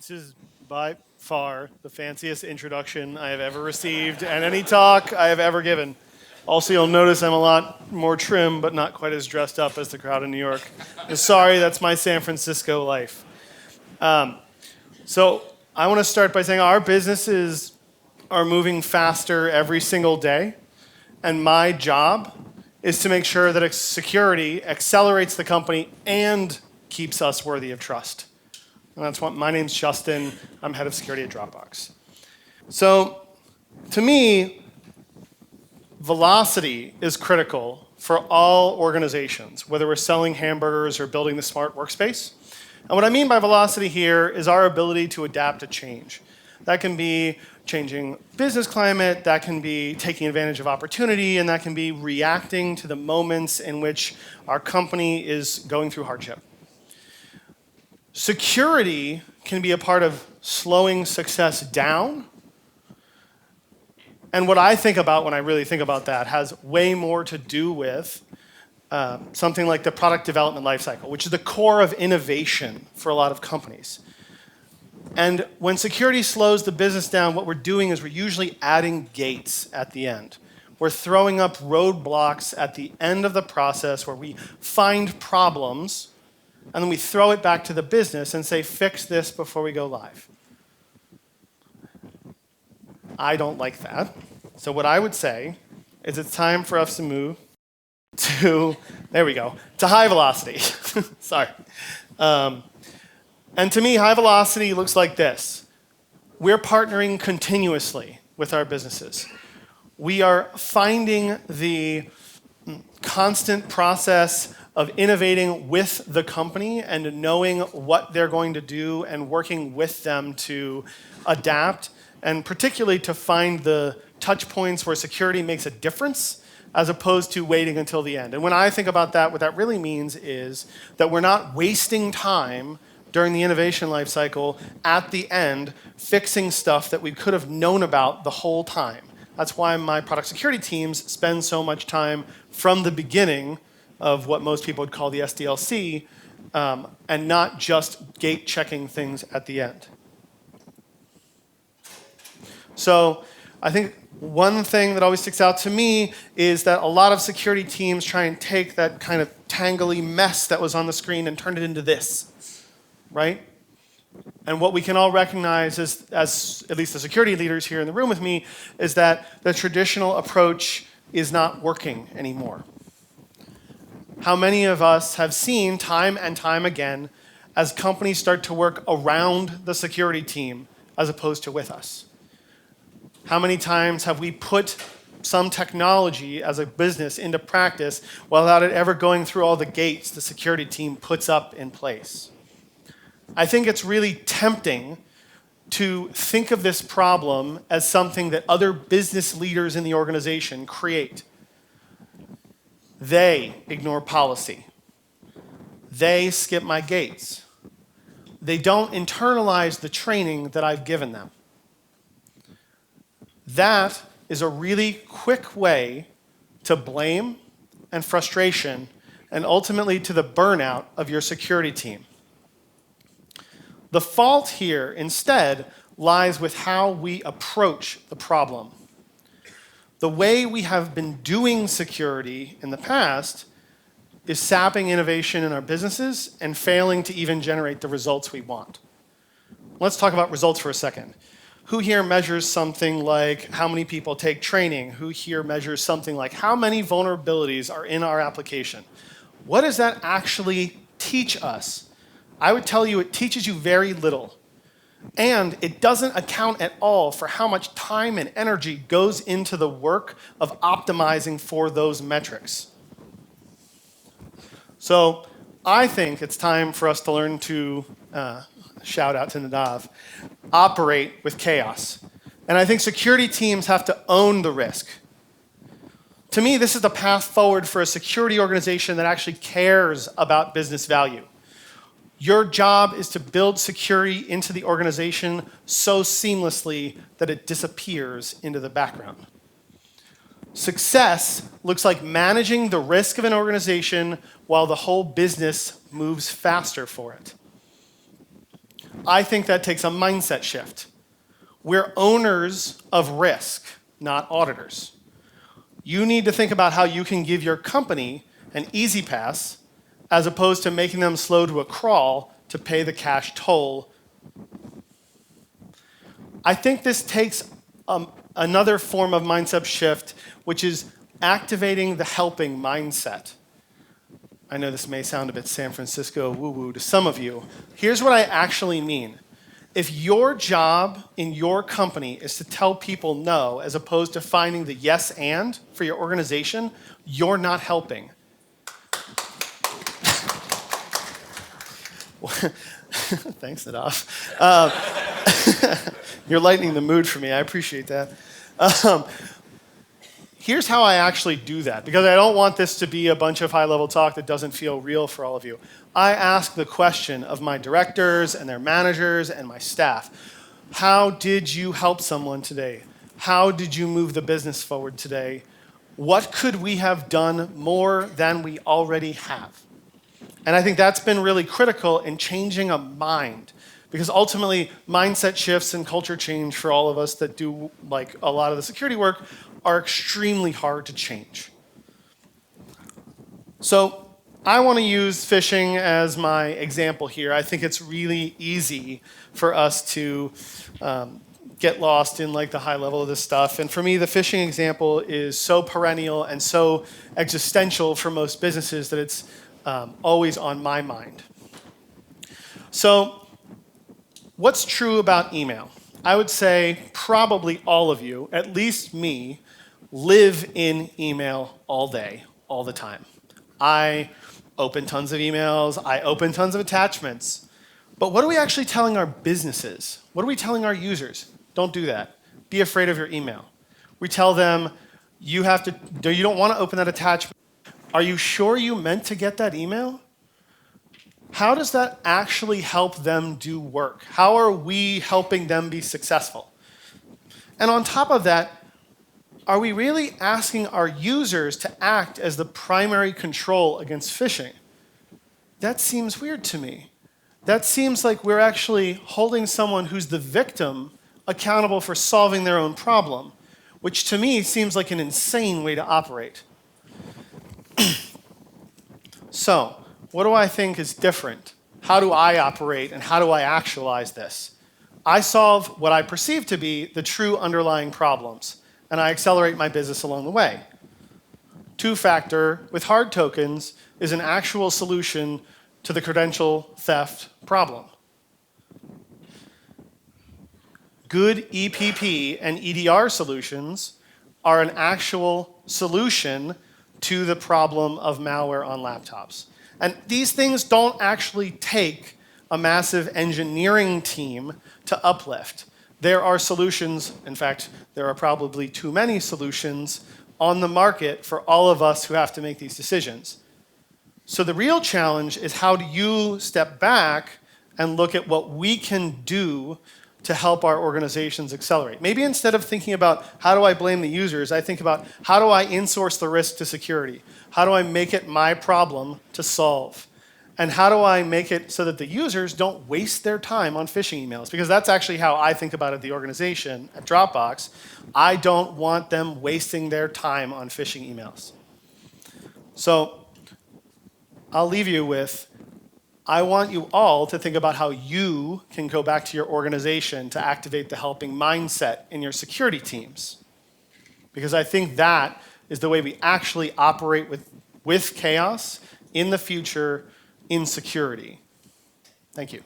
This is by far the fanciest introduction I have ever received and any talk I have ever given. Also, you'll notice I'm a lot more trim, but not quite as dressed up as the crowd in New York. Sorry, that's my San Francisco life. So I want to start by saying our businesses are moving faster every single day, and my job is to make sure that security accelerates the company and keeps us worthy of trust. And that's what my name's Justin. I'm head of security at Dropbox. So, to me, velocity is critical for all organizations, whether we're selling hamburgers or building the smart workspace. And what I mean by velocity here is our ability to adapt to change. That can be changing business climate, that can be taking advantage of opportunity, and that can be reacting to the moments in which our company is going through hardship. Security can be a part of slowing success down. And what I think about when I really think about that has way more to do with something like the product development lifecycle, which is the core of innovation for a lot of companies. And when security slows the business down, what we're doing is we're usually adding gates at the end. We're throwing up roadblocks at the end of the process where we find problems and then we throw it back to the business and say, fix this before we go live. I don't like that. So what I would say is it's time for us to move to, there we go, to high velocity. Sorry. And to me, high velocity looks like this. We're partnering continuously with our businesses. We are finding the constant process of innovating with the company and knowing what they're going to do and working with them to adapt, and particularly to find the touch points where security makes a difference as opposed to waiting until the end. And when I think about that, what that really means is that we're not wasting time during the innovation lifecycle at the end fixing stuff that we could have known about the whole time. That's why my product security teams spend so much time from the beginning of what most people would call the SDLC, and not just gate checking things at the end. So I think one thing that always sticks out to me is that a lot of security teams try and take that kind of tangly mess that was on the screen and turn it into this, right? And what we can all recognize is, as at least the security leaders here in the room with me, is that the traditional approach is not working anymore. How many of us have seen time and time again as companies start to work around the security team as opposed to with us? How many times have we put some technology as a business into practice without it ever going through all the gates the security team puts up in place? I think it's really tempting to think of this problem as something that other business leaders in the organization create. They ignore policy. They skip my gates. They don't internalize the training that I've given them. That is a really quick way to blame and frustration and ultimately to the burnout of your security team. The fault here instead lies with how we approach the problem. The way we have been doing security in the past is sapping innovation in our businesses and failing to even generate the results we want. Let's talk about results for a second. Who here measures something like how many people take training? Who here measures something like how many vulnerabilities are in our application? What does that actually teach us? I would tell you it teaches you very little. And it doesn't account at all for how much time and energy goes into the work of optimizing for those metrics. So I think it's time for us to learn to, shout out to Nadav, operate with chaos. And I think security teams have to own the risk. To me, this is the path forward for a security organization that actually cares about business value. Your job is to build security into the organization so seamlessly that it disappears into the background. Success looks like managing the risk of an organization while the whole business moves faster for it. I think that takes a mindset shift. We're owners of risk, not auditors. You need to think about how you can give your company an easy pass as opposed to making them slow to a crawl to pay the cash toll. I think this takes another form of mindset shift, which is activating the helping mindset. I know this may sound a bit San Francisco woo-woo to some of you. Here's what I actually mean. If your job in your company is to tell people no, as opposed to finding the yes and for your organization, you're not helping. Thanks, Nadav. You're lightening the mood for me. I appreciate that. Here's how I actually do that, because I don't want this to be a bunch of high-level talk that doesn't feel real for all of you. I ask the question of my directors and their managers and my staff. How did you help someone today? How did you move the business forward today? What could we have done more than we already have? And I think that's been really critical in changing a mind, because ultimately mindset shifts and culture change for all of us that do like a lot of the security work are extremely hard to change. So I want to use phishing as my example here. I think it's really easy for us to get lost in like the high level of this stuff. And for me, the phishing example is so perennial and so existential for most businesses that it's always on my mind. So what's true about email? I would say probably all of you, at least me, live in email all day, all the time. I open tons of emails, I open tons of attachments. But what are we actually telling our businesses? What are we telling our users? Don't do that. Be afraid of your email. We tell them, you don't want to open that attachment. Are you sure you meant to get that email? How does that actually help them do work? How are we helping them be successful? And on top of that, are we really asking our users to act as the primary control against phishing? That seems weird to me. That seems like we're actually holding someone who's the victim accountable for solving their own problem, which to me seems like an insane way to operate. So, what do I think is different? How do I operate and how do I actualize this? I solve what I perceive to be the true underlying problems, and I accelerate my business along the way. Two-factor with hard tokens is an actual solution to the credential theft problem. Good EPP and EDR solutions are an actual solution to the problem of malware on laptops. And these things don't actually take a massive engineering team to uplift. There are solutions, in fact, there are probably too many solutions on the market for all of us who have to make these decisions. So the real challenge is how do you step back and look at what we can do to help our organizations accelerate. Maybe instead of thinking about how do I blame the users, I think about how do I insource the risk to security? How do I make it my problem to solve? And how do I make it so that the users don't waste their time on phishing emails? Because that's actually how I think about it, the organization at Dropbox. I don't want them wasting their time on phishing emails. So I'll leave you with, I want you all to think about how you can go back to your organization to activate the helping mindset in your security teams. Because I think that is the way we actually operate with chaos in the future in security. Thank you.